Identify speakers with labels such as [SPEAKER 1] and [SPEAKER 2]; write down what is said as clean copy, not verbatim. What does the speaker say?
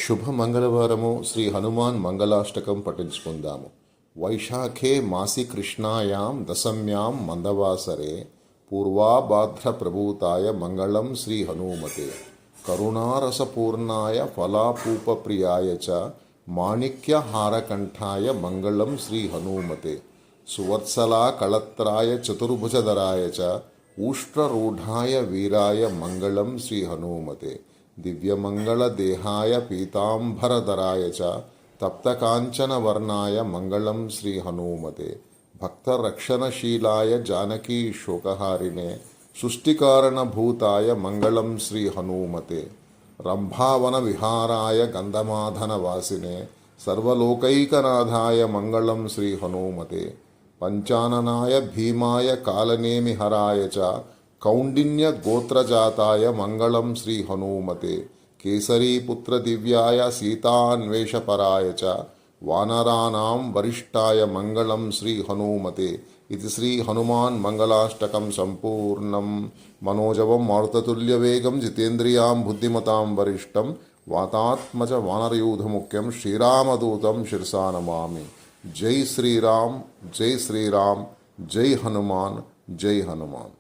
[SPEAKER 1] శుభ మంగళవారము శ్రీ హనుమాన్ మంగళాష్టకం పఠించుకుందాము. వైశాఖే మాసి కృష్ణాయాం దశమ్యాం మందవాసరే పూర్వాభాద్ర ప్రభూతాయ మంగళం శ్రీ హనుమతే కరుణారసపూర్ణాయ ఫలాపూపప్రియాయ చ మాణిక్యహారకంఠాయ మంగళం శ్రీ హనుమతే సువత్సలా కళత్రాయ చతుర్భుజధరాయ చ ఊష్ట్రరూఢాయ వీరాయ మంగళం శ్రీ హనుమతే దివ్యమంగళదేహాయ పీతాంబరధరాయ చ తప్తకాంచనవర్ణాయ మంగళం శ్రీ హనుమతే భక్తరక్షణశీలాయ జానకీ శోకహారిణే సృష్టికారణభూతాయ మంగళం శ్రీ హనుమతే రంభావన విహారాయ గంధమాధనవాసినే సర్వలోకైకనాథాయ మంగళం శ్రీ హనుమతే పంచాననాయ భీమాయ కాలనేమిహరాయ చ కౌండిన్య గోత్రజాతాయ మంగళం శ్రీ హనుమతే కేసరీపుత్ర దివ్యాయ సీతాన్వేషపరాయ చ వానరాణాం వరిష్టాయ మంగళం శ్రీ హనుమతే. ఇది శ్రీ హనుమాన్ మంగళాష్టకం సంపూర్ణం. మనోజవం మారుతతుల్యవేగం జితేంద్రియాం బుద్ధిమతాం వరిష్టం వాతాత్మజ వానరయూధముఖ్యం శ్రీరామదూతం శిరసా నమామి. జై శ్రీరామ్, జై శ్రీరామ్, జై హనుమాన్, జై హనుమాన్.